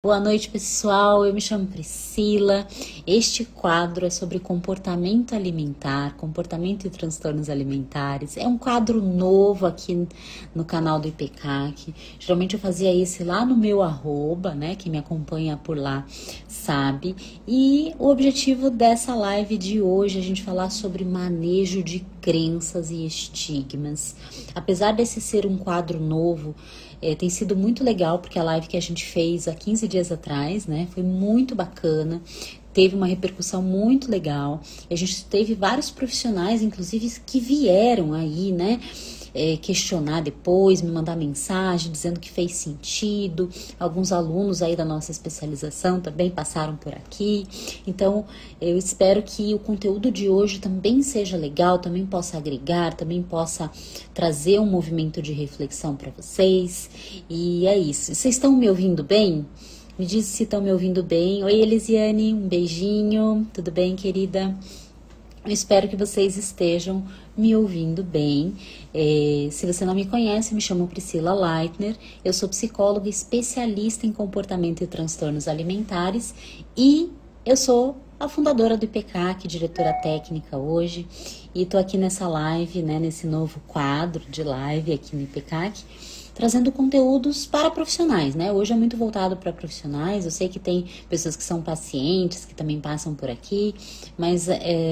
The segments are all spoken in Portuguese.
Boa noite, pessoal. Eu me chamo Priscila. Este quadro é sobre comportamento alimentar, comportamento e transtornos alimentares. É um quadro novo aqui no canal do IPCAC. Geralmente eu fazia esse lá no meu arroba, né? Quem me acompanha por lá sabe. E o objetivo dessa live de hoje é a gente falar sobre manejo de crenças e estigmas. Apesar desse ser um quadro novo, tem sido muito legal, porque a live que a gente fez há 15 dias atrás, né, foi muito bacana, teve uma repercussão muito legal. A gente teve vários profissionais, inclusive, que vieram aí, né, questionar depois, me mandar mensagem dizendo que fez sentido. Alguns alunos aí da nossa especialização também passaram por aqui. Então, eu espero que o conteúdo de hoje também seja legal, também possa agregar, também possa trazer um movimento de reflexão para vocês. E é isso. Vocês estão me ouvindo bem? Me diz se estão me ouvindo bem. Oi, Elisiane, um beijinho. Tudo bem, querida? Eu espero que vocês estejam me ouvindo bem. Se você não me conhece, me chamo Priscila Leitner. Eu sou psicóloga especialista em comportamento e transtornos alimentares e eu sou a fundadora do IPCAC, diretora técnica hoje, e estou aqui nessa live, né, nesse novo quadro de live aqui no IPCAC, trazendo conteúdos para profissionais, né? Hoje é muito voltado para profissionais. Eu sei que tem pessoas que são pacientes, que também passam por aqui, mas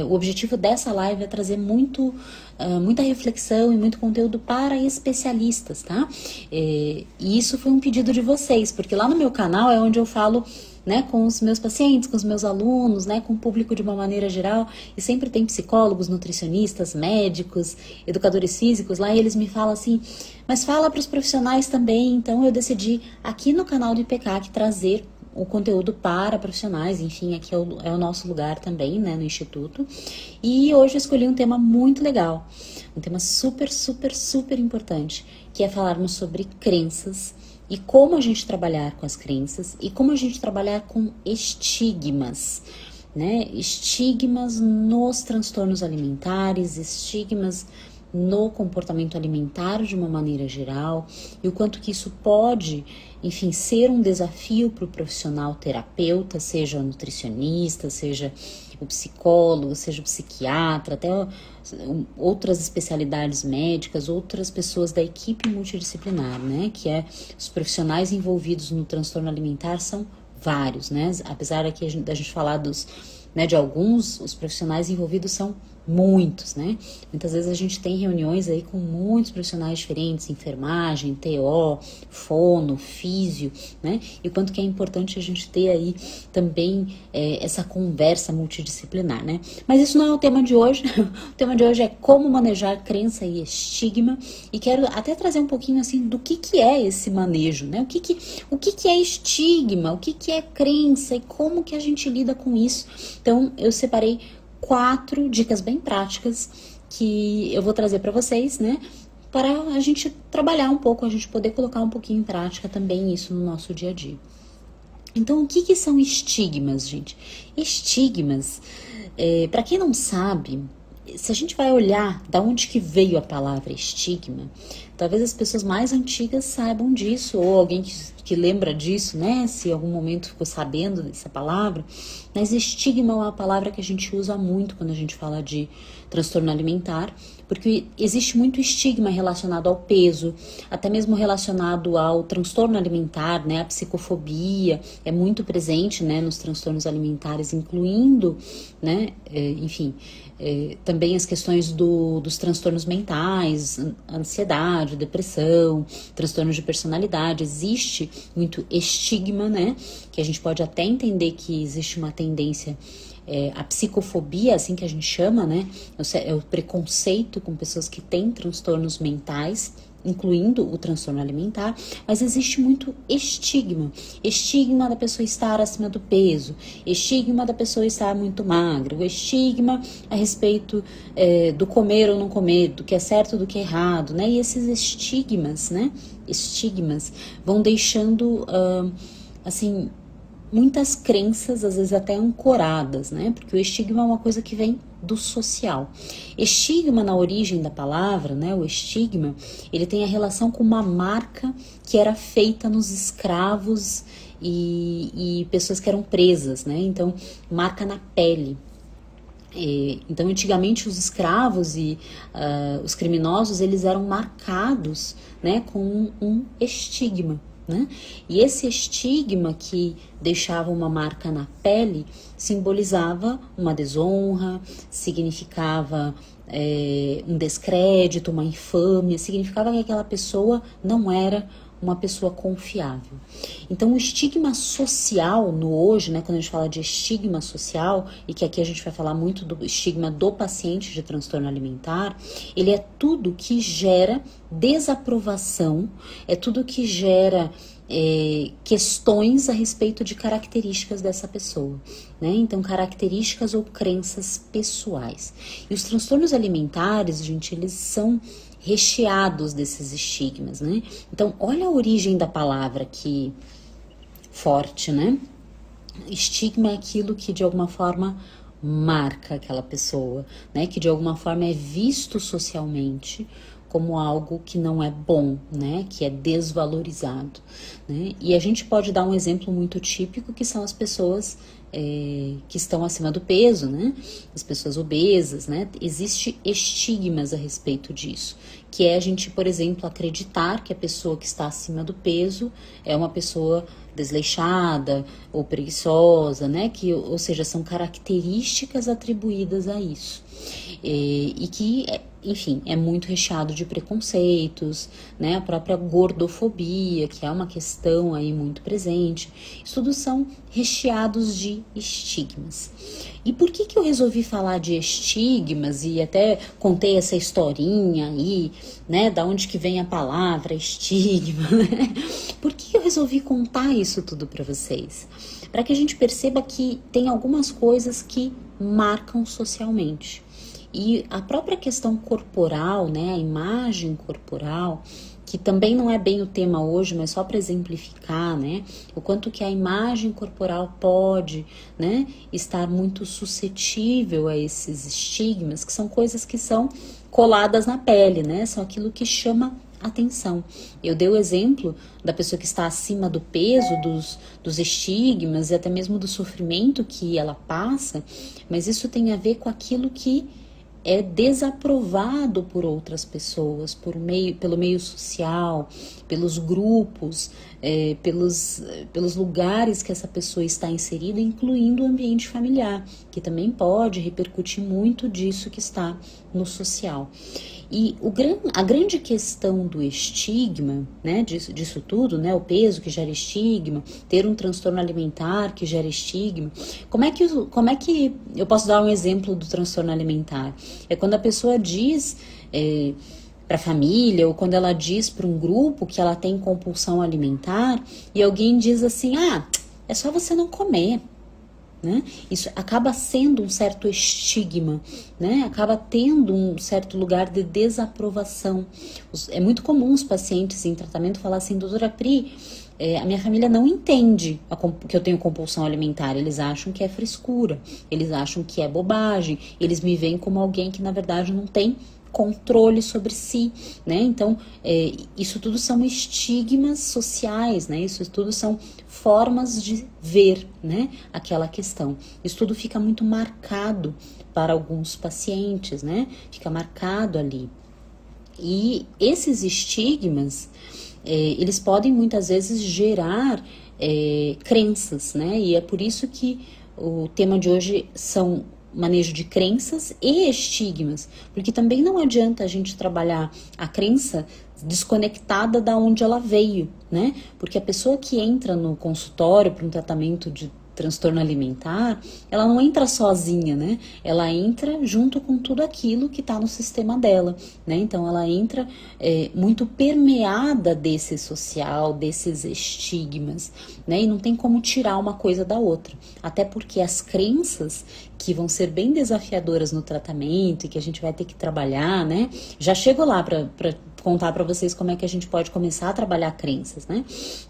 o objetivo dessa live é trazer muita reflexão e muito conteúdo para especialistas, tá? E isso foi um pedido de vocês, porque lá no meu canal é onde eu falo, né, com os meus pacientes, com os meus alunos, né, com o público de uma maneira geral, e sempre tem psicólogos, nutricionistas, médicos, educadores físicos lá, e eles me falam assim, mas fala para os profissionais também. Então eu decidi aqui no canal do IPCAC trazer o conteúdo para profissionais, enfim, aqui é o nosso lugar também, né, no Instituto, e hoje eu escolhi um tema muito legal, um tema super, super, super importante, que é falarmos sobre crenças, e como a gente trabalhar com as crenças e como a gente trabalhar com estigmas, né? Estigmas nos transtornos alimentares, estigmas no comportamento alimentar de uma maneira geral, e o quanto que isso pode, enfim, ser um desafio para o profissional terapeuta, seja o nutricionista, seja o psicólogo, seja o psiquiatra, até outras especialidades médicas, outras pessoas da equipe multidisciplinar, né? Que é os profissionais envolvidos no transtorno alimentar são vários, né? Apesar aqui da gente falar de alguns, os profissionais envolvidos são muitos, né? Muitas vezes a gente tem reuniões aí com muitos profissionais diferentes, enfermagem, TO, fono, físio, né? E o quanto que é importante a gente ter aí também essa conversa multidisciplinar, né? Mas isso não é o tema de hoje. O tema de hoje é como manejar crença e estigma, e quero até trazer um pouquinho assim do que é esse manejo, né? O que é estigma, o que é crença e como que a gente lida com isso. Então eu separei 4 dicas bem práticas que eu vou trazer para vocês, né? Para a gente trabalhar um pouco, a gente poder colocar um pouquinho em prática também isso no nosso dia a dia. Então, o que são estigmas, gente? Estigmas, para quem não sabe, se a gente vai olhar da onde que veio a palavra estigma, talvez as pessoas mais antigas saibam disso, ou alguém que lembra disso, né? Se em algum momento ficou sabendo dessa palavra. Mas estigma é uma palavra que a gente usa muito quando a gente fala de transtorno alimentar, porque existe muito estigma relacionado ao peso, até mesmo relacionado ao transtorno alimentar, né? A psicofobia é muito presente, né, nos transtornos alimentares, incluindo, né, também as questões dos transtornos mentais, ansiedade, depressão, transtornos de personalidade. Existe muito estigma, né? Que a gente pode até entender que existe uma tendência, a psicofobia, assim que a gente chama, né? É o preconceito com pessoas que têm transtornos mentais, incluindo o transtorno alimentar, mas existe muito estigma. Estigma da pessoa estar acima do peso, estigma da pessoa estar muito magra, o estigma a respeito do comer ou não comer, do que é certo do que é errado, né? E esses estigmas, né? Estigmas vão deixando, assim, muitas crenças, às vezes até ancoradas, né? Porque o estigma é uma coisa que vem do social. Estigma, na origem da palavra, né? O estigma, ele tem a relação com uma marca que era feita nos escravos e pessoas que eram presas, né? Então, marca na pele. Então, antigamente, os escravos e os criminosos, eles eram marcados, né, com um estigma, né? E esse estigma que deixava uma marca na pele simbolizava uma desonra, significava um descrédito, uma infâmia, significava que aquela pessoa não era uma pessoa confiável. Então, o estigma social no hoje, né, quando a gente fala de estigma social, e que aqui a gente vai falar muito do estigma do paciente de transtorno alimentar, ele é tudo que gera desaprovação, é tudo que gera questões a respeito de características dessa pessoa, né? Então, características ou crenças pessoais. E os transtornos alimentares, gente, eles são recheados desses estigmas, né? Então, olha a origem da palavra que forte, né? Estigma é aquilo que de alguma forma marca aquela pessoa, né? Que de alguma forma é visto socialmente como algo que não é bom, né? Que é desvalorizado, né? E a gente pode dar um exemplo muito típico, que são as pessoas que estão acima do peso, né? As pessoas obesas, né? Existe estigmas a respeito disso, que é a gente, por exemplo, acreditar que a pessoa que está acima do peso é uma pessoa desleixada ou preguiçosa, né? Ou seja, são características atribuídas a isso. E que, enfim, é muito recheado de preconceitos, né? A própria gordofobia, que é uma questão aí muito presente. Isso tudo são recheados de estigmas. E por que eu resolvi falar de estigmas e até contei essa historinha aí, né? Da onde que vem a palavra estigma, né? Por que eu resolvi contar isso tudo para vocês? Para que a gente perceba que tem algumas coisas que marcam socialmente. E a própria questão corporal, né, a imagem corporal, que também não é bem o tema hoje, mas só para exemplificar, né, o quanto que a imagem corporal pode, né, estar muito suscetível a esses estigmas, que são coisas que são coladas na pele, né, são aquilo que chama atenção. Eu dei o exemplo da pessoa que está acima do peso, dos estigmas e até mesmo do sofrimento que ela passa, mas isso tem a ver com aquilo que é desaprovado por outras pessoas, pelo meio social, pelos grupos, pelos lugares que essa pessoa está inserida, incluindo o ambiente familiar, que também pode repercutir muito disso que está no social. E a grande questão do estigma, né, disso tudo, né, o peso que gera estigma, ter um transtorno alimentar que gera estigma, como é que eu posso dar um exemplo do transtorno alimentar? É quando a pessoa diz para a família, ou quando ela diz para um grupo que ela tem compulsão alimentar, e alguém diz assim, é só você não comer. Né? Isso acaba sendo um certo estigma, né? Acaba tendo um certo lugar de desaprovação. É muito comum os pacientes em tratamento falar assim, doutora Pri, a minha família não entende que eu tenho compulsão alimentar, eles acham que é frescura, eles acham que é bobagem, eles me veem como alguém que na verdade não tem controle sobre si, né? Então, isso tudo são estigmas sociais, né? Isso tudo são formas de ver, né, aquela questão. Isso tudo fica muito marcado para alguns pacientes, né? Fica marcado ali. E esses estigmas, eles podem muitas vezes gerar crenças, né? E é por isso que o tema de hoje são manejo de crenças e estigmas, porque também não adianta a gente trabalhar a crença desconectada da onde ela veio, né? Porque a pessoa que entra no consultório para um tratamento de transtorno alimentar, ela não entra sozinha, né? Ela entra junto com tudo aquilo que está no sistema dela, né? Então ela entra muito permeada desse social, desses estigmas, né? E não tem como tirar uma coisa da outra, até porque as crenças que vão ser bem desafiadoras no tratamento e que a gente vai ter que trabalhar, né? Já chego lá para contar para vocês como é que a gente pode começar a trabalhar crenças, né?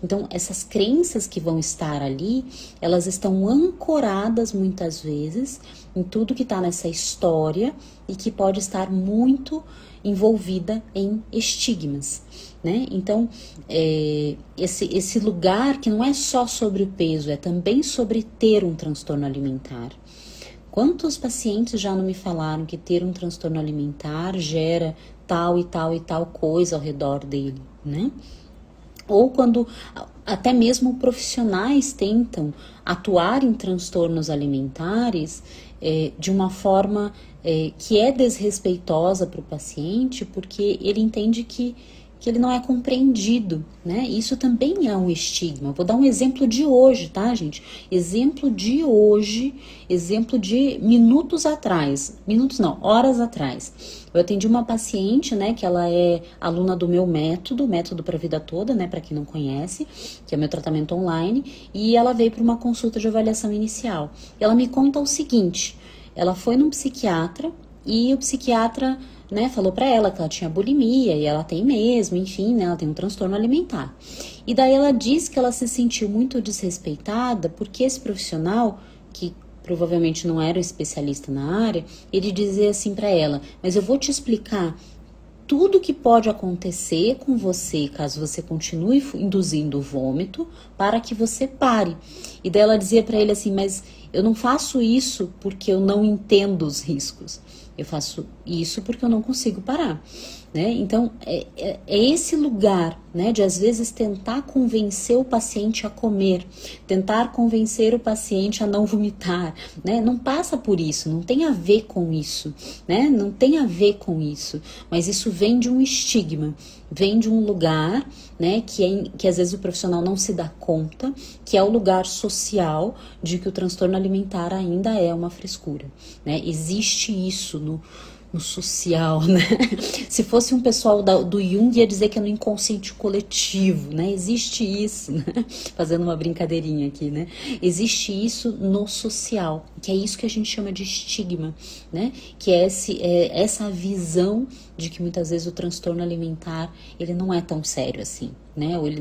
Então, essas crenças que vão estar ali, elas estão ancoradas muitas vezes em tudo que está nessa história e que pode estar muito envolvida em estigmas, né? Então, esse lugar que não é só sobre o peso, é também sobre ter um transtorno alimentar. Quantos pacientes já não me falaram que ter um transtorno alimentar gera tal e tal e tal coisa ao redor dele, né? Ou quando até mesmo profissionais tentam atuar em transtornos alimentares de uma forma que é desrespeitosa para o paciente, porque ele entende que ele não é compreendido, né? Isso também é um estigma. Vou dar um exemplo de hoje, tá, gente? Exemplo de hoje, exemplo de minutos atrás. Minutos não, horas atrás. Eu atendi uma paciente, né, que ela é aluna do meu método para a vida toda, né, para quem não conhece, que é meu tratamento online, e ela veio para uma consulta de avaliação inicial. Ela me conta o seguinte: ela foi num psiquiatra e o psiquiatra, né, falou pra ela que ela tinha bulimia e ela tem mesmo, enfim, né, ela tem um transtorno alimentar. E daí ela diz que ela se sentiu muito desrespeitada porque esse profissional, que provavelmente não era um especialista na área, ele dizia assim pra ela: mas eu vou te explicar tudo que pode acontecer com você caso você continue induzindo o vômito para que você pare. E daí ela dizia pra ele assim: mas eu não faço isso porque eu não entendo os riscos. Eu faço isso porque eu não consigo parar, né? Então, é esse lugar, né, de às vezes tentar convencer o paciente a comer, tentar convencer o paciente a não vomitar, né? Não passa por isso, não tem a ver com isso, né? Não tem a ver com isso, mas isso vem de um estigma, vem de um lugar, né, que às vezes o profissional não se dá conta, que é o lugar social de que o transtorno alimentar ainda é uma frescura, né? Existe isso no social, né? Se fosse um pessoal do Jung, ia dizer que é no inconsciente coletivo, né? Existe isso, né? Fazendo uma brincadeirinha aqui, né? Existe isso no social, que é isso que a gente chama de estigma, né? Que é essa visão de que muitas vezes o transtorno alimentar, ele não é tão sério assim, né? Ou ele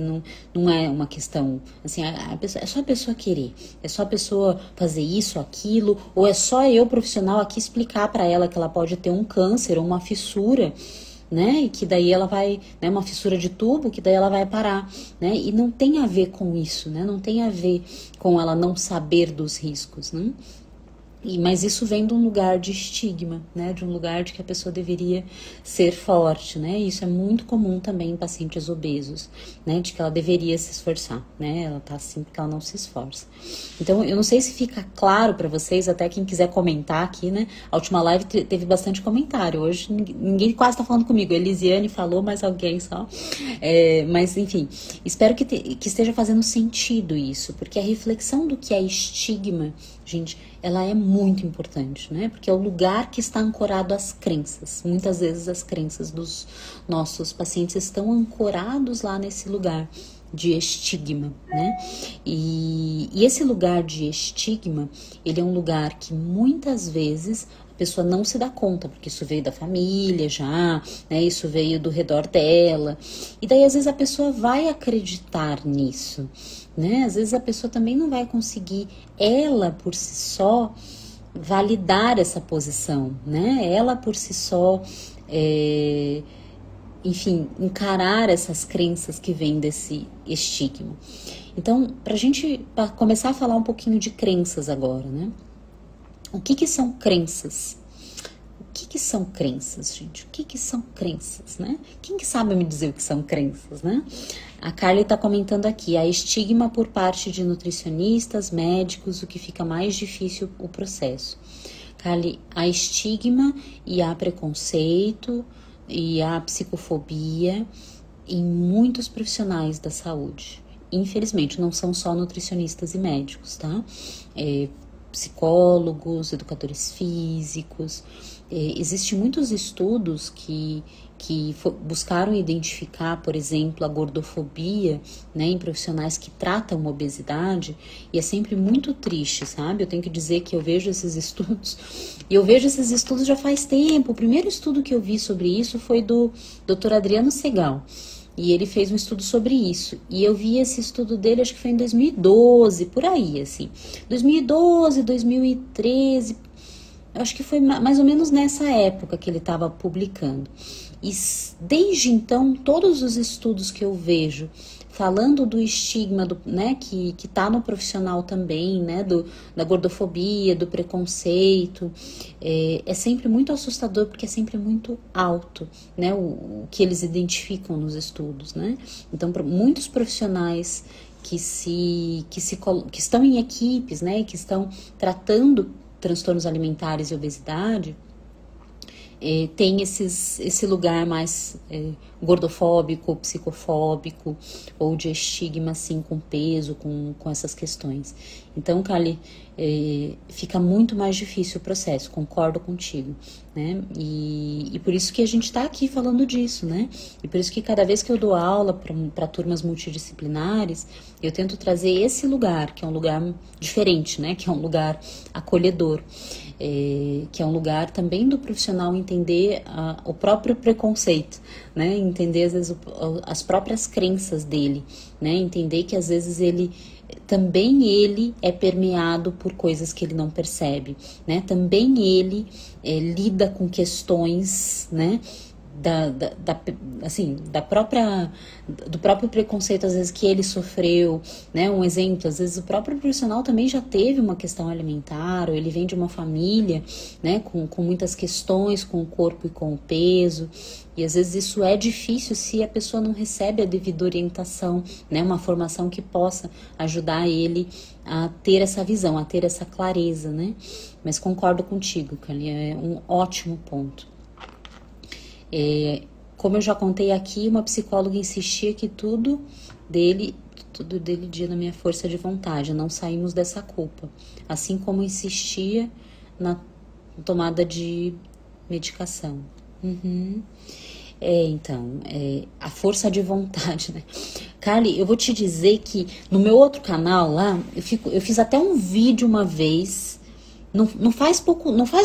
não é uma questão, assim, é só a pessoa querer, é só a pessoa fazer isso, aquilo, ou é só eu, profissional, aqui explicar para ela que ela pode ter um câncer ou uma fissura, né? E que daí ela vai, né? Uma fissura de tubo, que daí ela vai parar, né? E não tem a ver com isso, né? Não tem a ver com ela não saber dos riscos, né? Mas isso vem de um lugar de estigma, né? De um lugar de que a pessoa deveria ser forte, né? Isso é muito comum também em pacientes obesos, né? De que ela deveria se esforçar, né? Ela tá assim porque ela não se esforça. Então, eu não sei se fica claro para vocês, até quem quiser comentar aqui, né? A última live teve bastante comentário. Hoje ninguém quase tá falando comigo. A Elisiane falou, mas alguém só. Mas, enfim, espero que esteja fazendo sentido isso, porque a reflexão do que é estigma, gente, ela é muito importante, né? Porque é o lugar que está ancorado às crenças. Muitas vezes as crenças dos nossos pacientes estão ancorados lá nesse lugar de estigma, né? E esse lugar de estigma, ele é um lugar que muitas vezes a pessoa não se dá conta, porque isso veio da família já, né? Isso veio do redor dela. E daí às vezes a pessoa vai acreditar nisso, né? Às vezes a pessoa também não vai conseguir, ela por si só, validar essa posição, né? Ela por si só, enfim, encarar essas crenças que vêm desse estigma. Então, pra começar a falar um pouquinho de crenças agora, né? O que são crenças? O que são crenças, gente? O que são crenças, né? Quem que sabe me dizer o que são crenças, né? A Carly está comentando aqui: há estigma por parte de nutricionistas, médicos, o que fica mais difícil o processo. Carly, há estigma e há preconceito e há psicofobia em muitos profissionais da saúde. Infelizmente, não são só nutricionistas e médicos, tá? Psicólogos, educadores físicos. Existem muitos estudos que que buscaram identificar, por exemplo, a gordofobia, né, em profissionais que tratam obesidade, e é sempre muito triste, sabe? Eu tenho que dizer que eu vejo esses estudos, e eu vejo esses estudos já faz tempo. O primeiro estudo que eu vi sobre isso foi do Dr. Adriano Segal, e ele fez um estudo sobre isso. E eu vi esse estudo dele, acho que foi em 2012, por aí, assim. 2012, 2013, acho que foi mais ou menos nessa época que ele estava publicando. E desde então, todos os estudos que eu vejo falando do estigma, né, que está no profissional também, né, da gordofobia, do preconceito, é sempre muito assustador, porque é sempre muito alto, né, o que eles identificam nos estudos, né. Então, muitos profissionais que estão em equipes, né, e que estão tratando transtornos alimentares e obesidade, tem esse lugar mais gordofóbico, psicofóbico, ou de estigma, assim, com peso, com essas questões. Então, Kali, fica muito mais difícil o processo, concordo contigo, né? E por isso que a gente está aqui falando disso, né? E por isso que cada vez que eu dou aula para turmas multidisciplinares, eu tento trazer esse lugar, que é um lugar diferente, né? Que é um lugar acolhedor. Que é um lugar também do profissional entender o próprio preconceito, né? Entender às vezes as próprias crenças dele, né? Entender que às vezes ele é permeado por coisas que ele não percebe, né? Também ele lida com questões, né? Do próprio preconceito, às vezes, que ele sofreu, né? Um exemplo, às vezes o próprio profissional também já teve uma questão alimentar, ou ele vem de uma família, né? Com muitas questões com o corpo e com o peso, e às vezes isso é difícil se a pessoa não recebe a devida orientação, né? Uma formação que possa ajudar ele a ter essa visão, a ter essa clareza, né? Mas concordo contigo, Kali, é um ótimo ponto. Como eu já contei aqui, uma psicóloga insistia que tudo dele dia na minha força de vontade, não saímos dessa culpa, assim como insistia na tomada de medicação. Então, a força de vontade, né? Carly, eu vou te dizer que no meu outro canal lá, eu fiz até um vídeo uma vez. Não faz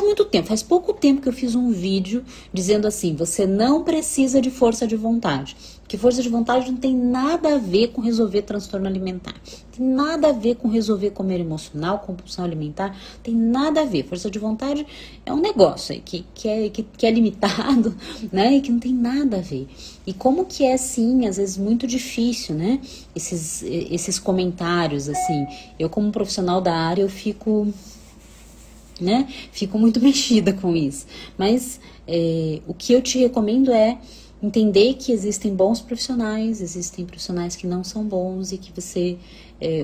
muito tempo, faz pouco tempo que eu fiz um vídeo dizendo assim: você não precisa de força de vontade. Porque força de vontade não tem nada a ver com resolver transtorno alimentar. Tem nada a ver com resolver comer emocional, compulsão alimentar. Tem nada a ver. Força de vontade é um negócio aí que é limitado, né? E que não tem nada a ver. E como que é, assim, às vezes muito difícil, né? Esses comentários, assim. Eu, como profissional da área, eu fico muito mexida com isso. Mas o que eu te recomendo é entender que existem bons profissionais, existem profissionais que não são bons, e que você,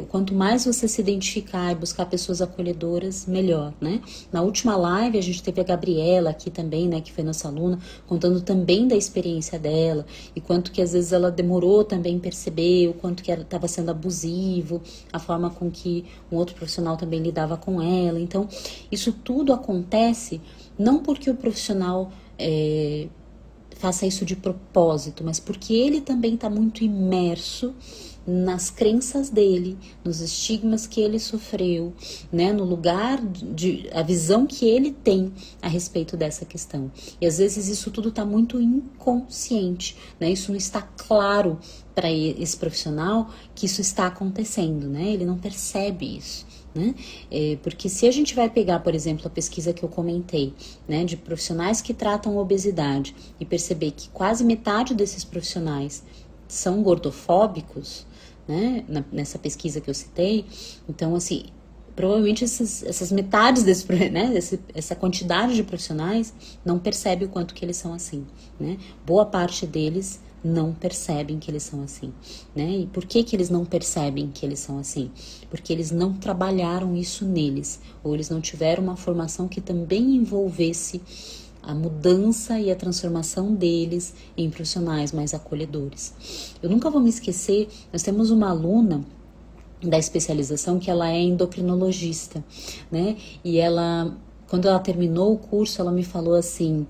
quanto mais você se identificar e buscar pessoas acolhedoras, melhor, né? Na última live a gente teve a Gabriela aqui também, né, que foi nossa aluna, contando também da experiência dela, e quanto que às vezes ela demorou também perceber, o quanto que ela estava sendo abusivo, a forma com que um outro profissional também lidava com ela. Então, isso tudo acontece não porque o profissional faça isso de propósito, mas porque ele também está muito imerso nas crenças dele, nos estigmas que ele sofreu, né, no lugar a visão que ele tem a respeito dessa questão. E às vezes isso tudo está muito inconsciente, né? Isso não está claro para esse profissional que isso está acontecendo, né? Ele não percebe isso. Né? Porque se a gente vai pegar, por exemplo, a pesquisa que eu comentei, né, de profissionais que tratam obesidade, e perceber que quase metade desses profissionais são gordofóbicos, né, nessa pesquisa que eu citei, então, assim, provavelmente essas metades né, essa quantidade de profissionais não percebe o quanto que eles são assim, né? Boa parte deles não percebem que eles são assim, né? E por que eles não percebem que eles são assim? Porque eles não trabalharam isso neles, ou eles não tiveram uma formação que também envolvesse a mudança e a transformação deles em profissionais mais acolhedores. Eu nunca vou me esquecer, nós temos uma aluna da especialização que ela é endocrinologista, né? E ela, quando ela terminou o curso, ela me falou assim: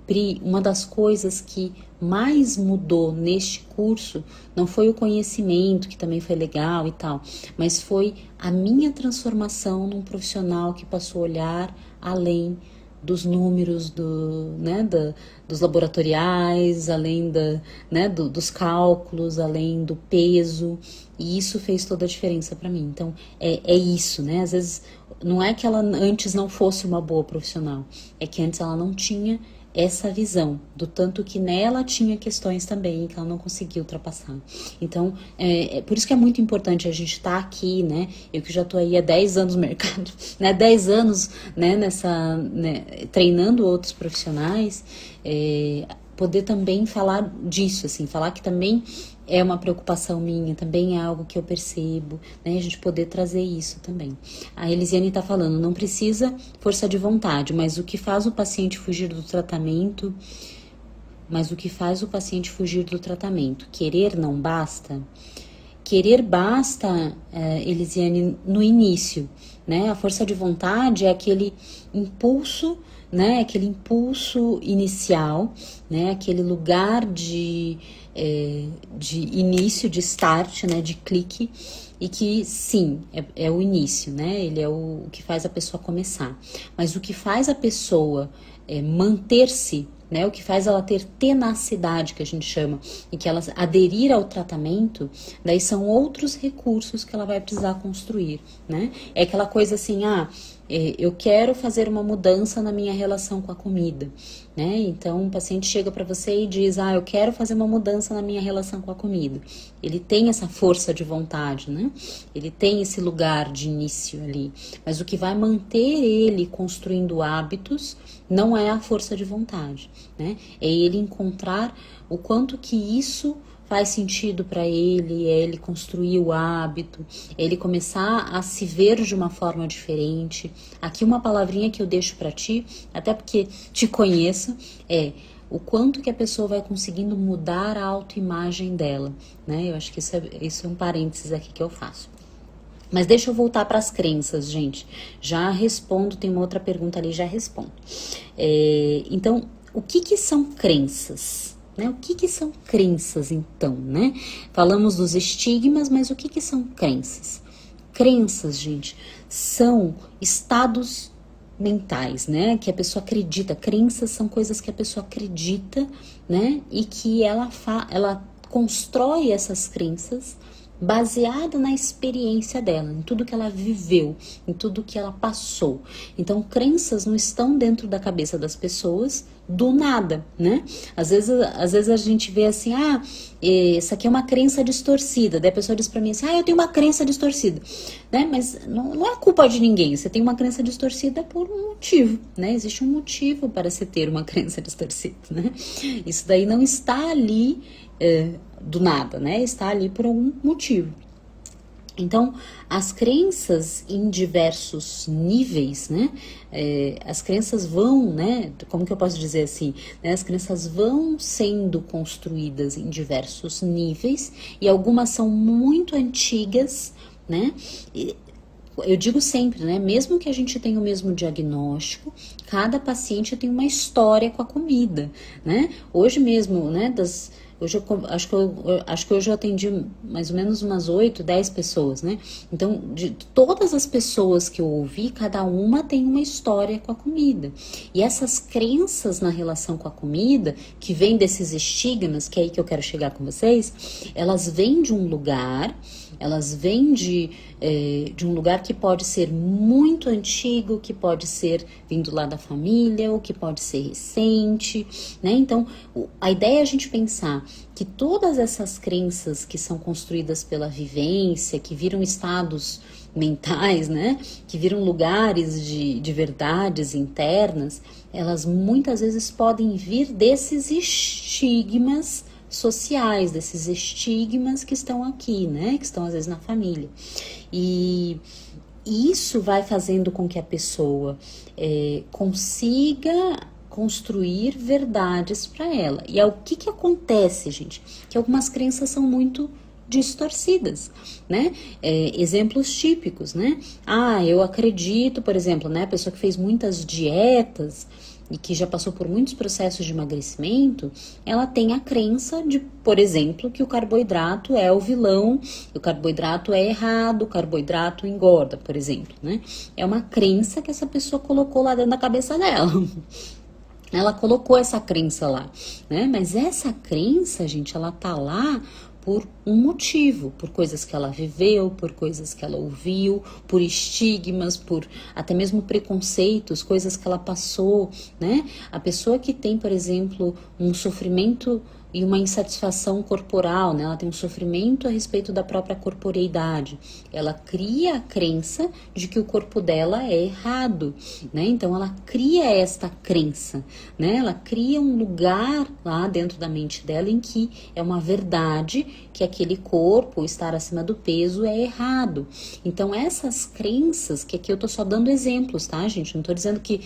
Pri, uma das coisas que mais mudou neste curso não foi o conhecimento, que também foi legal e tal, mas foi a minha transformação num profissional que passou a olhar além dos números dos laboratoriais, além dos cálculos, além do peso, e isso fez toda a diferença para mim. Então, é isso, né? Às vezes, não é que ela antes não fosse uma boa profissional, é que antes ela não tinha essa visão, do tanto que nela tinha questões também que ela não conseguia ultrapassar. Então, por isso que é muito importante a gente estar aqui, né? Eu que já estou aí há 10 anos no mercado, né? 10 anos, né, treinando outros profissionais, poder também falar disso, assim, falar que também é uma preocupação minha, também é algo que eu percebo, né? A gente poder trazer isso também. A Elisiane está falando, não precisa força de vontade, mas o que faz o paciente fugir do tratamento? Querer não basta? Querer basta, Elisiane, no início, né? A força de vontade é aquele impulso, né? Aquele impulso inicial, né? Aquele lugar de início, de start, né, de clique, e que sim, é o início, né, ele é o que faz a pessoa começar, mas o que faz a pessoa manter-se, né, o que faz ela ter tenacidade, que a gente chama, e que ela aderir ao tratamento, daí são outros recursos que ela vai precisar construir, né, é aquela coisa assim, eu quero fazer uma mudança na minha relação com a comida, né? Então, o paciente chega para você e diz, eu quero fazer uma mudança na minha relação com a comida. Ele tem essa força de vontade, né? Ele tem esse lugar de início ali. Mas o que vai manter ele construindo hábitos não é a força de vontade, né? É ele encontrar o quanto que isso faz sentido para ele, é ele construir o hábito, é ele começar a se ver de uma forma diferente. Aqui uma palavrinha que eu deixo para ti, até porque te conheço, é o quanto que a pessoa vai conseguindo mudar a autoimagem dela, né? Eu acho que isso é um parênteses aqui que eu faço. Mas deixa eu voltar para as crenças, gente. Já respondo, tem uma outra pergunta ali, já respondo. Então, o que são crenças? Né? O que são crenças, então, né? Falamos dos estigmas, mas o que são crenças? Crenças, gente, são estados mentais, né? Que a pessoa acredita. Crenças são coisas que a pessoa acredita, né? E que ela constrói essas crenças baseada na experiência dela, em tudo que ela viveu, em tudo que ela passou. Então, crenças não estão dentro da cabeça das pessoas do nada, né? Às vezes a gente vê assim, essa aqui é uma crença distorcida. Daí a pessoa diz pra mim assim, eu tenho uma crença distorcida, né? Mas não é culpa de ninguém. Você tem uma crença distorcida por um motivo, né? Existe um motivo para se ter uma crença distorcida, né? Isso daí não está ali do nada, né? Está ali por algum motivo. Então, as crenças em diversos níveis, né? As crenças vão, né? Como que eu posso dizer assim? Né? As crenças vão sendo construídas em diversos níveis e algumas são muito antigas, né? Eu digo sempre, né? Mesmo que a gente tenha o mesmo diagnóstico, cada paciente tem uma história com a comida, né? Hoje mesmo, né? Acho que hoje eu atendi mais ou menos umas 8, 10 pessoas, né? Então, de todas as pessoas que eu ouvi, cada uma tem uma história com a comida. E essas crenças na relação com a comida, que vêm desses estigmas, que é aí que eu quero chegar com vocês, elas vêm de um lugar, elas vêm de um lugar que pode ser muito antigo, que pode ser vindo lá da família, ou que pode ser recente, né? Então, a ideia é a gente pensar que todas essas crenças que são construídas pela vivência, que viram estados mentais, né? Que viram lugares de verdades internas, elas muitas vezes podem vir desses estigmas sociais, desses estigmas que estão aqui, né? Que estão às vezes na família. E isso vai fazendo com que a pessoa consiga construir verdades para ela. E o que acontece, gente? Que algumas crenças são muito distorcidas, né? Exemplos típicos, né? Eu acredito, por exemplo, né? A pessoa que fez muitas dietas, e que já passou por muitos processos de emagrecimento, ela tem a crença de, por exemplo, que o carboidrato é o vilão, o carboidrato é errado, o carboidrato engorda, por exemplo, né? É uma crença que essa pessoa colocou lá dentro da cabeça dela. Ela colocou essa crença lá, né? Mas essa crença, gente, ela tá lá por um motivo, por coisas que ela viveu, por coisas que ela ouviu, por estigmas, por até mesmo preconceitos, coisas que ela passou, né? A pessoa que tem, por exemplo, um sofrimento e uma insatisfação corporal, né? Ela tem um sofrimento a respeito da própria corporeidade. Ela cria a crença de que o corpo dela é errado, né? Então ela cria esta crença, né? Ela cria um lugar lá dentro da mente dela em que é uma verdade que aquele corpo, estar acima do peso, é errado. Então essas crenças, que aqui eu tô só dando exemplos, tá, gente? Não tô dizendo que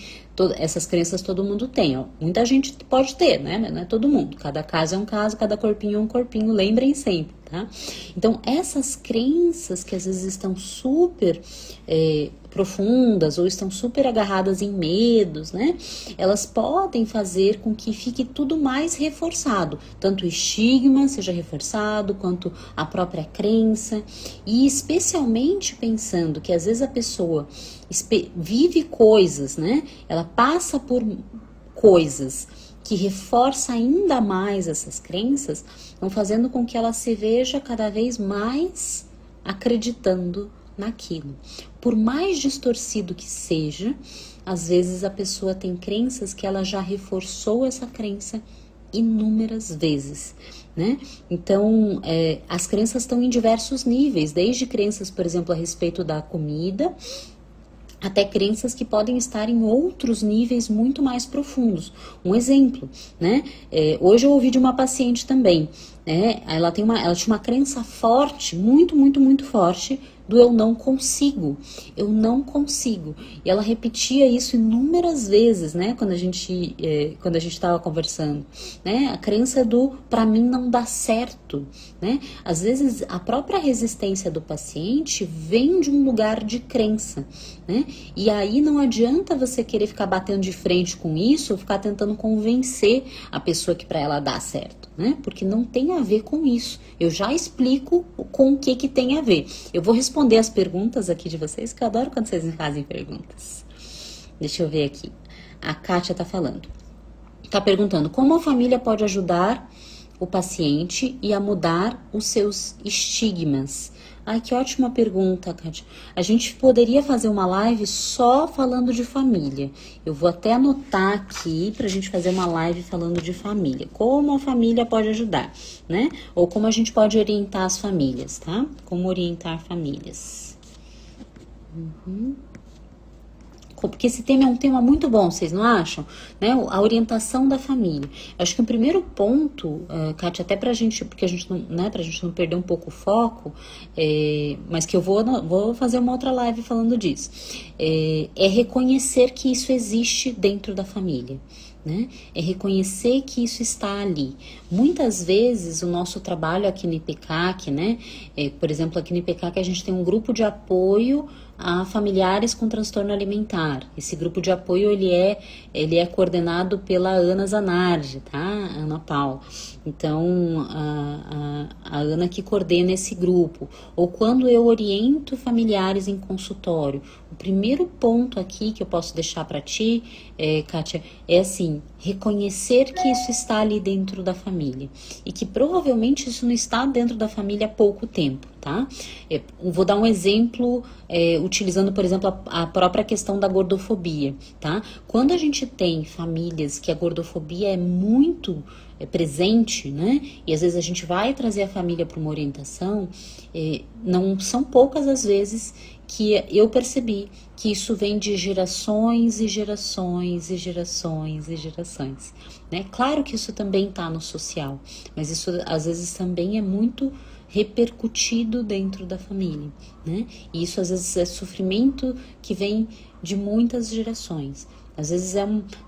essas crenças todo mundo tem, ó. Muita gente pode ter, né? Mas não é todo mundo. Cada caso é um caso, cada corpinho é um corpinho, lembrem sempre, tá? Então, essas crenças que às vezes estão super profundas ou estão super agarradas em medos, né? Elas podem fazer com que fique tudo mais reforçado. Tanto o estigma seja reforçado, quanto a própria crença. E especialmente pensando que às vezes a pessoa vive coisas, né? Ela passa por coisas que reforça ainda mais essas crenças, vão fazendo com que ela se veja cada vez mais acreditando naquilo. Por mais distorcido que seja, às vezes a pessoa tem crenças que ela já reforçou essa crença inúmeras vezes, né? Então, as crenças estão em diversos níveis, desde crenças, por exemplo, a respeito da comida, até crenças que podem estar em outros níveis muito mais profundos. Um exemplo, né? Hoje eu ouvi de uma paciente também, né? Ela tinha uma crença forte, muito, muito, muito forte, do eu não consigo. E ela repetia isso inúmeras vezes, né? Quando a gente estava conversando, né? A crença do pra mim não dá certo, né? Às vezes a própria resistência do paciente vem de um lugar de crença, né? E aí não adianta você querer ficar batendo de frente com isso ou ficar tentando convencer a pessoa que para ela dá certo, né? Porque não tem a ver com isso. Eu já explico com o que tem a ver. Eu vou responder as perguntas aqui de vocês, que eu adoro quando vocês me fazem perguntas. Deixa eu ver aqui. A Kátia tá falando. Tá perguntando como a família pode ajudar o paciente e a mudar os seus estigmas. Ai, que ótima pergunta, Kátia. A gente poderia fazer uma live só falando de família. Eu vou até anotar aqui pra gente fazer uma live falando de família. Como a família pode ajudar, né? Ou como a gente pode orientar as famílias, tá? Como orientar famílias. Porque esse tema é um tema muito bom, vocês não acham? Né? A orientação da família. Acho que o primeiro ponto, Kátia, até pra gente, porque a gente não, né, pra gente não perder um pouco o foco, mas que eu vou fazer uma outra live falando disso, é reconhecer que isso existe dentro da família. Né? É reconhecer que isso está ali. Muitas vezes o nosso trabalho aqui no IPCAC, né? Por exemplo, aqui no IPCAC a gente tem um grupo de apoio a familiares com transtorno alimentar. Esse grupo de apoio ele é coordenado pela Ana Zanardi, tá? Ana Paula. Então, a Ana que coordena esse grupo. Ou quando eu oriento familiares em consultório, o primeiro ponto aqui que eu posso deixar para ti, Kátia, é assim, reconhecer que isso está ali dentro da família. E que provavelmente isso não está dentro da família há pouco tempo, tá? Vou dar um exemplo, utilizando, por exemplo, a própria questão da gordofobia, tá? Quando a gente tem famílias que a gordofobia é muito presente, né? E às vezes a gente vai trazer a família para uma orientação, não são poucas as vezes que eu percebi que isso vem de gerações e gerações e gerações e gerações, né? Claro que isso também está no social, mas isso às vezes também é muito repercutido dentro da família, né? E isso às vezes é sofrimento que vem de muitas gerações. Às vezes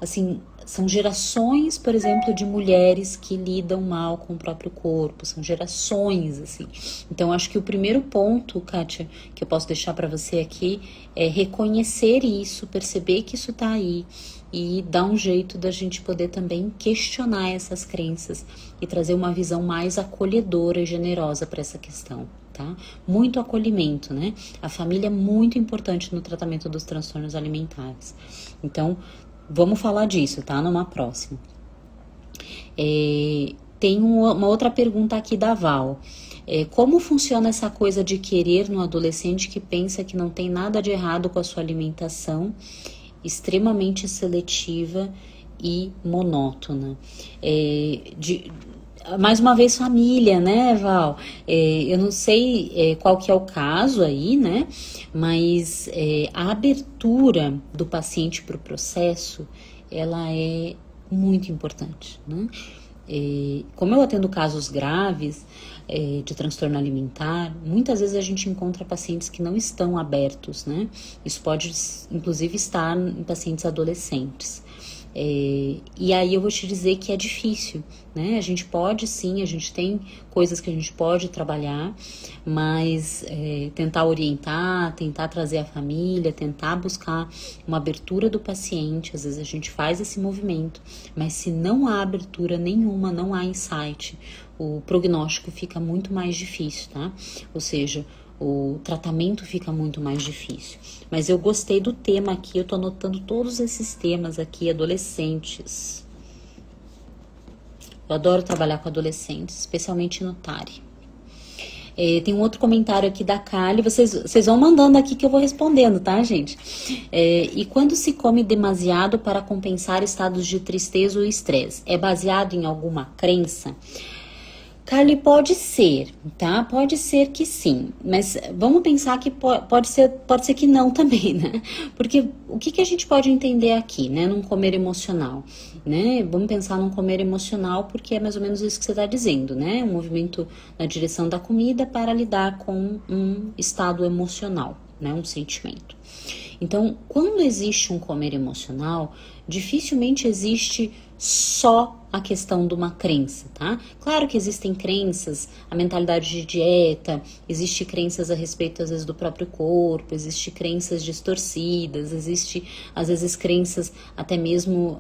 assim, São gerações, por exemplo, de mulheres que lidam mal com o próprio corpo, são gerações, assim. Então, acho que o primeiro ponto, Kátia, que eu posso deixar para você aqui, é reconhecer isso, perceber que isso tá aí e dar um jeito da gente poder também questionar essas crenças e trazer uma visão mais acolhedora e generosa para essa questão. Tá? Muito acolhimento, né? A família é muito importante no tratamento dos transtornos alimentares. Então, vamos falar disso, tá? Numa próxima. Tem uma outra pergunta aqui da Val. Como funciona essa coisa de querer no adolescente que pensa que não tem nada de errado com a sua alimentação, extremamente seletiva e monótona? Mais uma vez, família, né, Val? Eu não sei qual que é o caso aí, né? Mas a abertura do paciente para o processo, ela é muito importante, né? Como eu atendo casos graves de transtorno alimentar, muitas vezes a gente encontra pacientes que não estão abertos, né? Isso pode, inclusive, estar em pacientes adolescentes. E aí eu vou te dizer que é difícil, né? A gente pode sim, a gente tem coisas que a gente pode trabalhar, mas tentar orientar, tentar trazer a família, tentar buscar uma abertura do paciente, às vezes a gente faz esse movimento, mas se não há abertura nenhuma, não há insight, o prognóstico fica muito mais difícil, tá? Ou seja, o tratamento fica muito mais difícil. Mas eu gostei do tema aqui, eu tô anotando todos esses temas aqui, adolescentes. Eu adoro trabalhar com adolescentes, especialmente no TARI. Tem um outro comentário aqui da Kali, vocês vão mandando aqui que eu vou respondendo, tá, gente? E quando se come demasiado para compensar estados de tristeza ou estresse, é baseado em alguma crença? Carly, pode ser, tá? Pode ser que sim, mas vamos pensar que pode ser que não também, né? Porque o que a gente pode entender aqui, né? Num comer emocional, né? Vamos pensar num comer emocional porque é mais ou menos isso que você está dizendo, né? Um movimento na direção da comida para lidar com um estado emocional, né? Um sentimento. Então, quando existe um comer emocional, dificilmente existe só a questão de uma crença, tá? Claro que existem crenças, a mentalidade de dieta, existe crenças a respeito, às vezes, do próprio corpo, existe crenças distorcidas, existe, às vezes, crenças até mesmo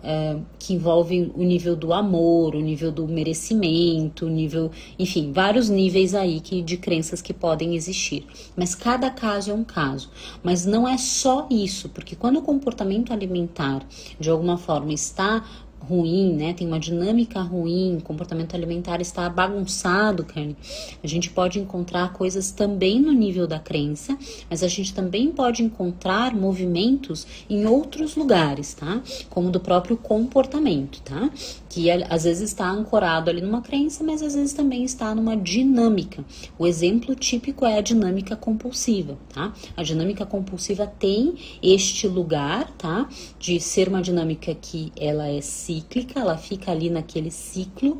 que envolvem o nível do amor, o nível do merecimento, o nível, enfim, vários níveis aí de crenças que podem existir. Mas cada caso é um caso. Mas não é só isso, porque quando o comportamento alimentar, de alguma forma, está ruim, né? Tem uma dinâmica ruim, o comportamento alimentar está bagunçado, Karen. A gente pode encontrar coisas também no nível da crença, mas a gente também pode encontrar movimentos em outros lugares, tá? Como do próprio comportamento, tá? Que às vezes está ancorado ali numa crença, mas às vezes também está numa dinâmica. O exemplo típico é a dinâmica compulsiva, tá? A dinâmica compulsiva tem este lugar, tá? De ser uma dinâmica que ela é cíclica, ela fica ali naquele ciclo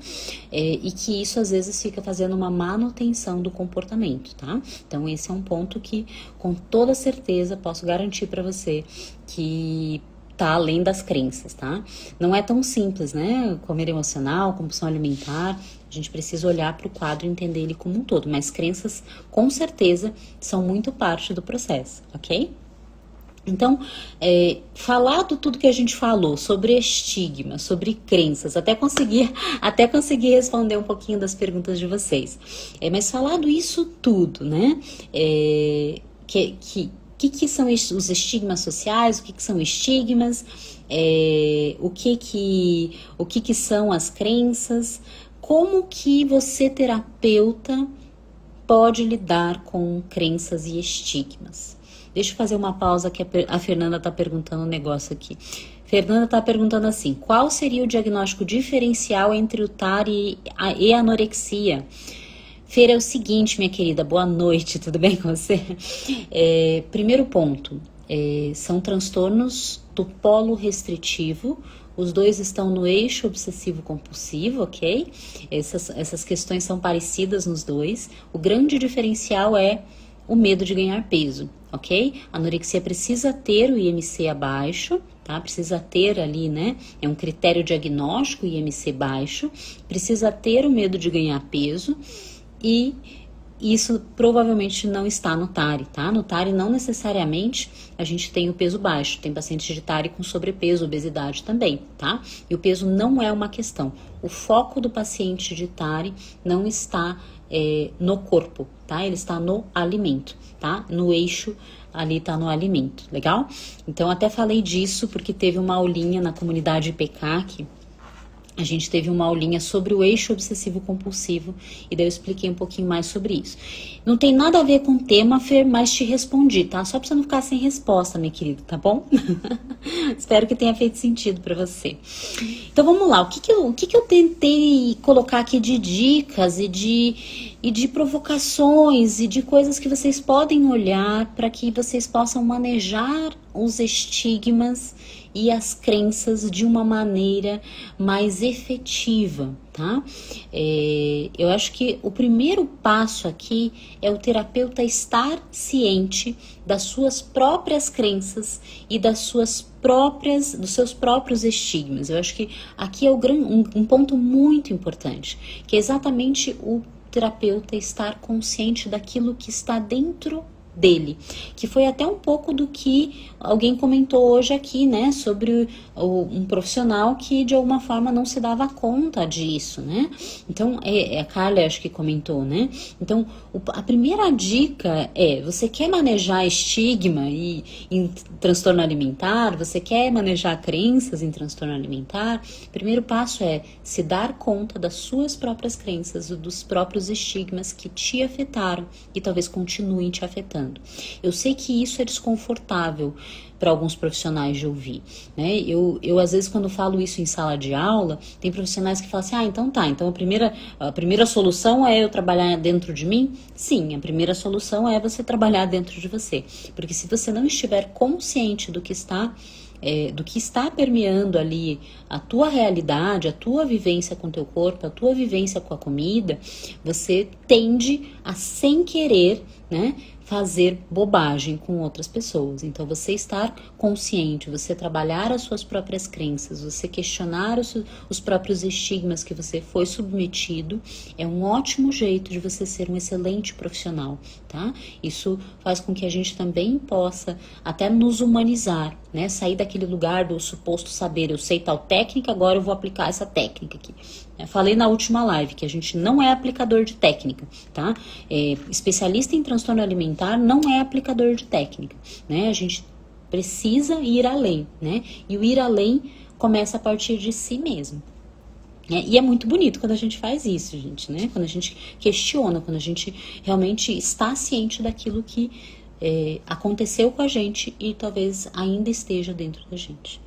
e que isso às vezes fica fazendo uma manutenção do comportamento, tá? Então esse é um ponto que com toda certeza posso garantir para você que tá além das crenças, tá? Não é tão simples, né? Comer emocional, compulsão alimentar, a gente precisa olhar para o quadro e entender ele como um todo, mas crenças com certeza são muito parte do processo, ok? Então, falado tudo que a gente falou sobre estigma, sobre crenças, até conseguir responder um pouquinho das perguntas de vocês. Mas falado isso tudo, né? Que são os estigmas sociais? O que são estigmas? O que são as crenças? Como que você, terapeuta, pode lidar com crenças e estigmas? Deixa eu fazer uma pausa que a Fernanda está perguntando um negócio aqui. Fernanda está perguntando assim, qual seria o diagnóstico diferencial entre o TARI e a anorexia? Fer, é o seguinte, minha querida, boa noite, tudo bem com você? Primeiro ponto, são transtornos do polo restritivo, os dois estão no eixo obsessivo-compulsivo, ok? Essas questões são parecidas nos dois. O grande diferencial é o medo de ganhar peso, ok? A anorexia precisa ter o IMC abaixo, tá? Precisa ter ali, né? É um critério diagnóstico, IMC baixo, precisa ter o medo de ganhar peso e isso provavelmente não está no TARI, tá? No TARI não necessariamente a gente tem o peso baixo, tem pacientes de TARI com sobrepeso, obesidade também, tá? E o peso não é uma questão. O foco do paciente de TARI não está no corpo, tá? Ele está no alimento, tá? No eixo ali tá no alimento, legal? Então até falei disso porque teve uma aulinha na comunidade PECAC. A gente teve uma aulinha sobre o eixo obsessivo-compulsivo e daí eu expliquei um pouquinho mais sobre isso. Não tem nada a ver com o tema, Fer, mas te respondi, tá? Só pra você não ficar sem resposta, meu querido, tá bom? Espero que tenha feito sentido pra você. Então vamos lá, o que eu tentei colocar aqui de dicas e de provocações e de coisas que vocês podem olhar para que vocês possam manejar os estigmas e as crenças de uma maneira mais efetiva, tá? Eu acho que o primeiro passo aqui é o terapeuta estar ciente das suas próprias crenças e dos seus próprios estigmas. Eu acho que aqui é um ponto muito importante, que é exatamente o terapeuta estar consciente daquilo que está dentro dele, que foi até um pouco do que alguém comentou hoje aqui, né, sobre um profissional que de alguma forma não se dava conta disso, né? Então, a Carla acho que comentou, né? Então, a primeira dica é, você quer manejar estigma e em transtorno alimentar, você quer manejar crenças em transtorno alimentar, o primeiro passo é se dar conta das suas próprias crenças, dos próprios estigmas que te afetaram e talvez continuem te afetando. Eu sei que isso é desconfortável para alguns profissionais de ouvir, né? Eu às vezes quando falo isso em sala de aula, tem profissionais que falam assim, então a primeira solução é eu trabalhar dentro de mim? Sim, a primeira solução é você trabalhar dentro de você, porque se você não estiver consciente do que está permeando ali a tua realidade, a tua vivência com o teu corpo, a tua vivência com a comida, você tende a, sem querer, né, fazer bobagem com outras pessoas. Então, você estar consciente, você trabalhar as suas próprias crenças, você questionar os próprios estigmas que você foi submetido, é um ótimo jeito de você ser um excelente profissional, tá? Isso faz com que a gente também possa até nos humanizar, né? Sair daquele lugar do suposto saber, eu sei tal técnica, agora eu vou aplicar essa técnica aqui. Eu falei na última live que a gente não é aplicador de técnica, tá? Especialista em transtorno alimentar não é aplicador de técnica, né? A gente precisa ir além, né? E o ir além começa a partir de si mesmo. E é muito bonito quando a gente faz isso, gente, né? Quando a gente questiona, quando a gente realmente está ciente daquilo que aconteceu com a gente e talvez ainda esteja dentro da gente.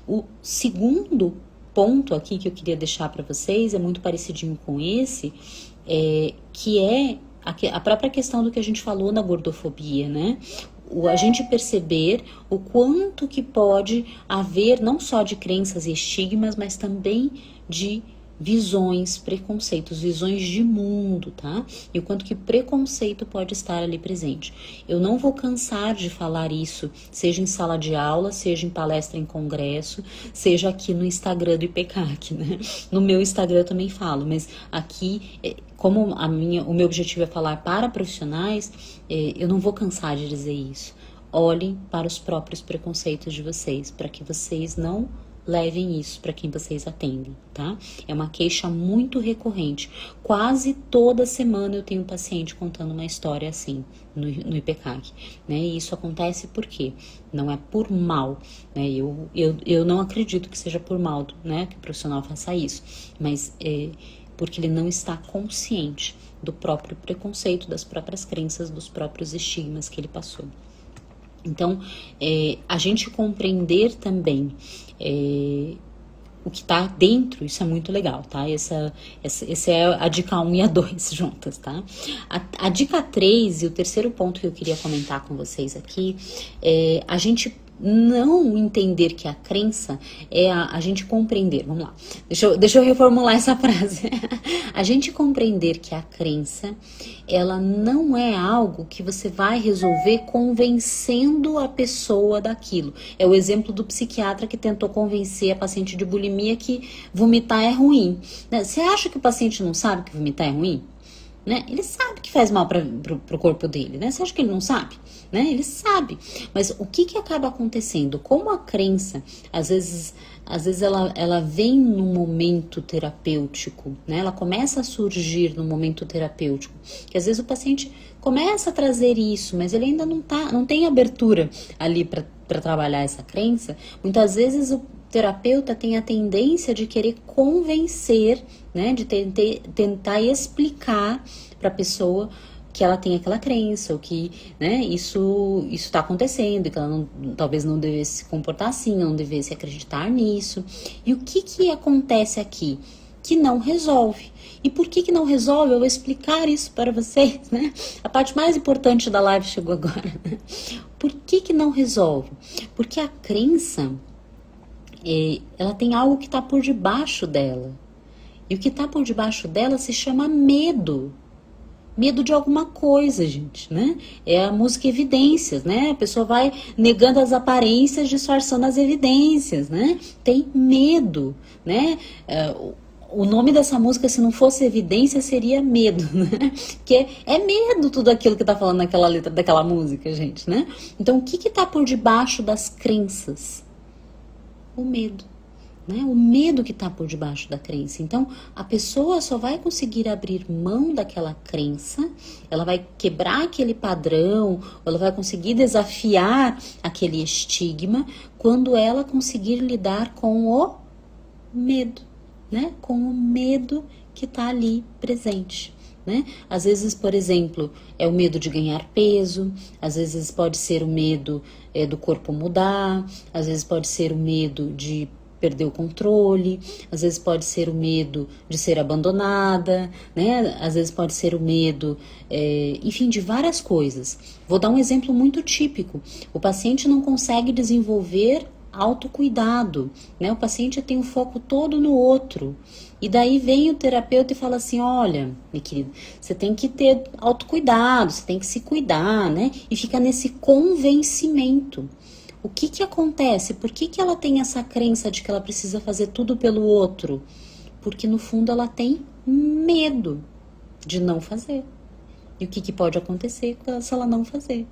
O segundo ponto aqui que eu queria deixar para vocês é muito parecidinho com esse, que é a própria questão do que a gente falou na gordofobia, né? A gente perceber o quanto que pode haver não só de crenças e estigmas, mas também de visões, preconceitos, visões de mundo, tá? E o quanto que preconceito pode estar ali presente. Eu não vou cansar de falar isso, seja em sala de aula, seja em palestra em congresso, seja aqui no Instagram do IPCAC, né? No meu Instagram eu também falo, mas aqui, como o meu objetivo é falar para profissionais, eu não vou cansar de dizer isso. Olhem para os próprios preconceitos de vocês, para que vocês não levem isso para quem vocês atendem, tá? É uma queixa muito recorrente. Quase toda semana eu tenho um paciente contando uma história assim no IPCAC, né? E isso acontece por quê? Não é por mal, né? Eu não acredito que seja por mal, né? Que o profissional faça isso, mas porque ele não está consciente do próprio preconceito, das próprias crenças, dos próprios estigmas que ele passou. Então, a gente compreender também o que está dentro, isso é muito legal, tá? Essa é a dica 1 e a 2 juntas, tá? A dica 3 e o terceiro ponto que eu queria comentar com vocês aqui, a gente não entender que a crença é a gente compreender. Vamos lá, deixa eu reformular essa frase. A gente compreender que a crença, ela não é algo que você vai resolver convencendo a pessoa daquilo. É o exemplo do psiquiatra que tentou convencer a paciente de bulimia que vomitar é ruim. Você acha que o paciente não sabe que vomitar é ruim? Né? Ele sabe que faz mal para o corpo dele, né? Você acha que ele não sabe? Né? Ele sabe. Mas o que acaba acontecendo? Como a crença, às vezes ela vem num momento terapêutico, né? Ela começa a surgir no momento terapêutico, que às vezes o paciente começa a trazer isso, mas ele ainda não tem abertura ali para trabalhar essa crença. Muitas vezes o terapeuta tem a tendência de querer convencer, né, de tentar explicar para a pessoa que ela tem aquela crença, ou que, né, isso está acontecendo, que ela talvez não devesse se comportar assim, não devesse acreditar nisso. E o que acontece aqui? Que não resolve. E por que não resolve? Eu vou explicar isso para vocês, né? A parte mais importante da live chegou agora. Por que não resolve? Porque a crença, ela tem algo que está por debaixo dela. E o que está por debaixo dela se chama medo. Medo de alguma coisa, gente, né? É a música Evidências, né? A pessoa vai negando as aparências, disfarçando as evidências, né? Tem medo, né? O nome dessa música, se não fosse Evidência, seria Medo, né? Porque é medo tudo aquilo que tá falando naquela letra daquela música, gente, né? Então, o que tá por debaixo das crenças? O medo. Né? O medo que está por debaixo da crença. Então, a pessoa só vai conseguir abrir mão daquela crença, ela vai quebrar aquele padrão, ela vai conseguir desafiar aquele estigma quando ela conseguir lidar com o medo, né? Com o medo que está ali presente. Né? Às vezes, por exemplo, é o medo de ganhar peso, às vezes pode ser o medo do corpo mudar, às vezes pode ser o medo de perder o controle, às vezes pode ser o medo de ser abandonada, né? Às vezes pode ser o medo, enfim, de várias coisas. Vou dar um exemplo muito típico. O paciente não consegue desenvolver autocuidado, né? O paciente tem o foco todo no outro. E daí vem o terapeuta e fala assim, olha, minha querida, você tem que ter autocuidado, você tem que se cuidar, né? E fica nesse convencimento. O que acontece? Por que ela tem essa crença de que ela precisa fazer tudo pelo outro? Porque no fundo ela tem medo de não fazer. E o que pode acontecer se ela não fazer?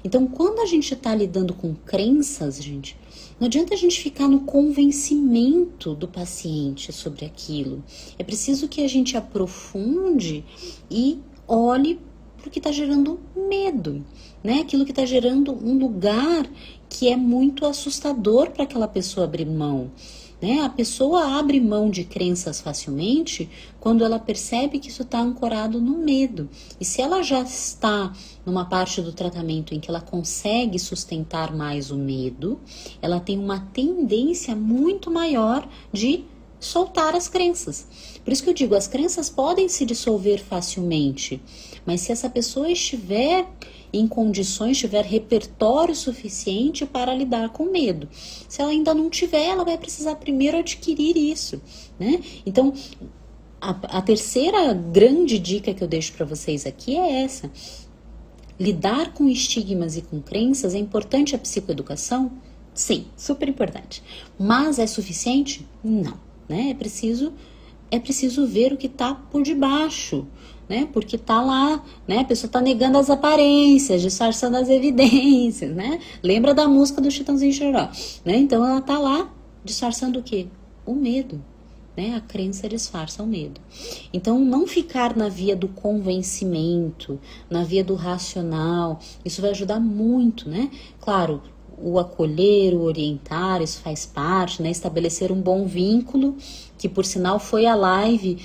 Então, quando a gente está lidando com crenças, gente, não adianta a gente ficar no convencimento do paciente sobre aquilo. É preciso que a gente aprofunde e olhe para o que está gerando medo, né? Aquilo que está gerando um lugar que é muito assustador para aquela pessoa abrir mão. Né? A pessoa abre mão de crenças facilmente quando ela percebe que isso está ancorado no medo. E se ela já está numa parte do tratamento em que ela consegue sustentar mais o medo, ela tem uma tendência muito maior de soltar as crenças. Por isso que eu digo, as crenças podem se dissolver facilmente, mas se essa pessoa estiver em condições, tiver repertório suficiente para lidar com medo. Se ela ainda não tiver, ela vai precisar primeiro adquirir isso, né? Então, a terceira grande dica que eu deixo para vocês aqui é essa. Lidar com estigmas e com crenças é importante a psicoeducação? Sim, super importante. Mas é suficiente? Não, né? É preciso ver o que está por debaixo, né? Porque tá lá, né? A pessoa tá negando as aparências, disfarçando as evidências, né? Lembra da música do Chitãozinho Chororó, né? Então ela tá lá disfarçando o quê? O medo, né? A crença disfarça o medo. Então não ficar na via do convencimento, na via do racional, isso vai ajudar muito, né? Claro, o acolher, o orientar, isso faz parte, né? Estabelecer um bom vínculo, que por sinal foi a live,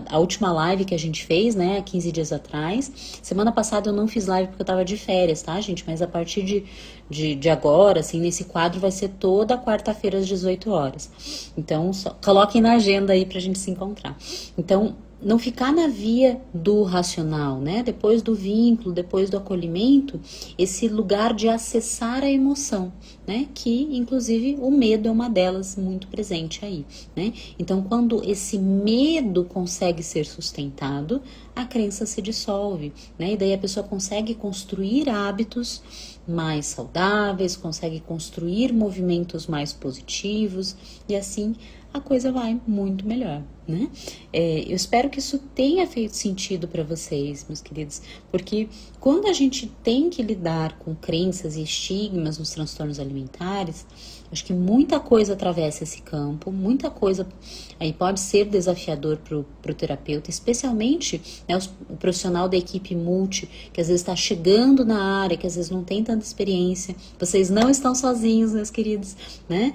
a última live que a gente fez, né? 15 dias atrás. Semana passada eu não fiz live porque eu tava de férias, tá, gente? Mas a partir de agora, assim, nesse quadro vai ser toda quarta-feira às 18 horas. Então, coloquem na agenda aí pra gente se encontrar. Então, não ficar na via do racional, né? Depois do vínculo, depois do acolhimento, esse lugar de acessar a emoção, né? Que, inclusive, o medo é uma delas muito presente aí, né? Então, quando esse medo consegue ser sustentado, a crença se dissolve, né? E daí a pessoa consegue construir hábitos mais saudáveis, consegue construir movimentos mais positivos e assim a coisa vai muito melhor, né? Eu espero que isso tenha feito sentido para vocês, meus queridos, porque quando a gente tem que lidar com crenças e estigmas nos transtornos alimentares, acho que muita coisa atravessa esse campo, muita coisa aí pode ser desafiador para o terapeuta, especialmente, né, o profissional da equipe multi, que às vezes está chegando na área, que às vezes não tem tanta experiência. Vocês não estão sozinhos, meus queridos, né?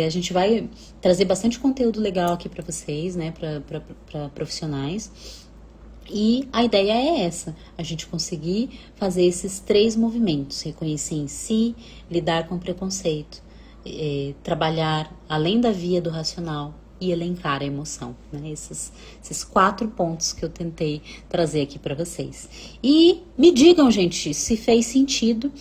A gente vai trazer bastante conteúdo legal aqui para vocês, né, para profissionais. E a ideia é essa, a gente conseguir fazer esses 3 movimentos: reconhecer em si, lidar com preconceito, trabalhar além da via do racional e elencar a emoção, né? Esses 4 pontos que eu tentei trazer aqui para vocês. E me digam, gente, se fez sentido.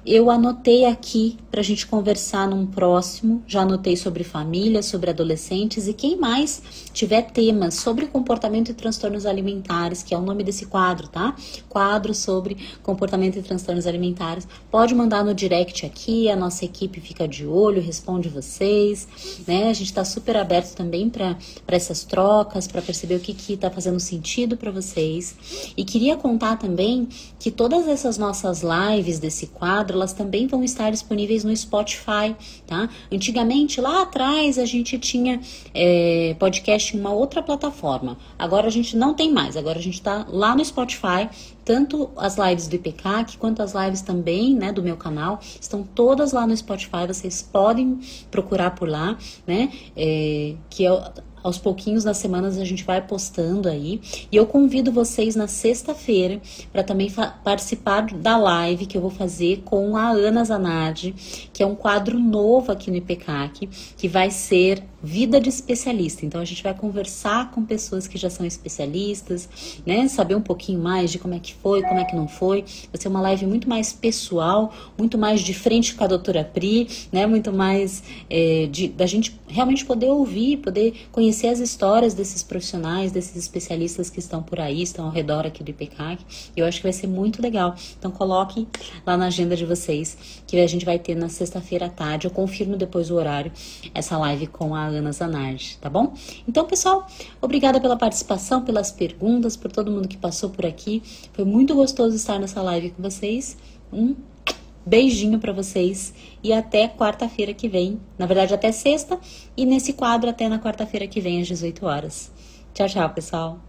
Eu anotei aqui para a gente conversar num próximo, já anotei sobre família, sobre adolescentes, e quem mais tiver temas sobre comportamento e transtornos alimentares, que é o nome desse quadro, tá? Quadro sobre comportamento e transtornos alimentares, pode mandar no direct aqui, a nossa equipe fica de olho, responde vocês, né? A gente está super aberto também para essas trocas, para perceber o que está fazendo sentido para vocês. E queria contar também que todas essas nossas lives desse quadro, elas também vão estar disponíveis no Spotify, tá? Antigamente, lá atrás, a gente tinha podcast em uma outra plataforma. Agora a gente não tem mais, agora a gente tá lá no Spotify. Tanto as lives do IPCAC quanto as lives também, né, do meu canal, estão todas lá no Spotify, vocês podem procurar por lá, né, que aos pouquinhos nas semanas a gente vai postando aí. E eu convido vocês na sexta-feira para também participar da live que eu vou fazer com a Ana Zanardi, que é um quadro novo aqui no IPCAC, que vai ser Vida de Especialista. Então a gente vai conversar com pessoas que já são especialistas, né, saber um pouquinho mais de como é que foi, como é que não foi. Vai ser uma live muito mais pessoal, muito mais de frente com a doutora Pri, né, muito mais da gente realmente poder ouvir, poder conhecer as histórias desses profissionais, desses especialistas que estão por aí, estão ao redor aqui do IPCAC. Eu acho que vai ser muito legal. Então coloque lá na agenda de vocês, que a gente vai ter na sexta-feira à tarde. Eu confirmo depois o horário, essa live com a Ana Zanardi, tá bom? Então, pessoal, obrigada pela participação, pelas perguntas, por todo mundo que passou por aqui. Foi muito gostoso estar nessa live com vocês. Um beijinho para vocês e até quarta-feira que vem. Na verdade, até sexta, e nesse quadro até na quarta-feira que vem às 18 horas. Tchau, tchau, pessoal.